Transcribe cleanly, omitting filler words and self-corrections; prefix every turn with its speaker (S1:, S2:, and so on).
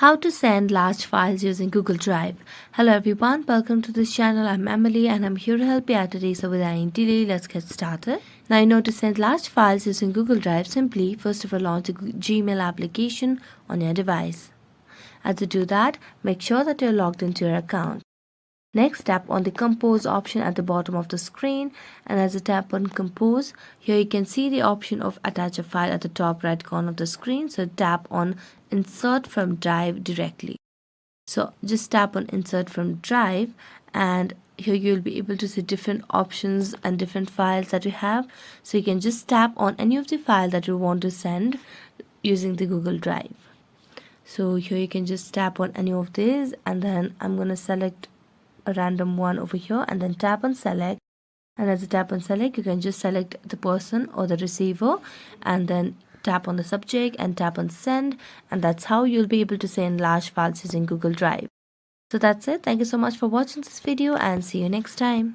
S1: How to send large files using Google Drive. Hello everyone, welcome to this channel. I'm Emily and I'm here to help you out today. So without any delay, let's get started. Now you know to send large files using Google Drive, simply first of all launch a Gmail application on your device. As you do that, make sure that you're logged into your account. Next, tap on the Compose option at the bottom of the screen, and as you tap on Compose, here you can see the option of Attach a file at the top right corner of the screen. So tap on Insert from Drive directly. So just tap on Insert from Drive, and here you'll be able to see different options and different files that you have. So you can just tap on any of the file that you want to send using the Google Drive. So here you can just tap on any of these, and then I'm going to select a random one over here and then tap on select, and as you tap on select you can just select the person or the receiver and then tap on the subject and tap on send, and that's how you'll be able to send large files using Google Drive. So that's it. Thank you so much for watching this video and see you next time.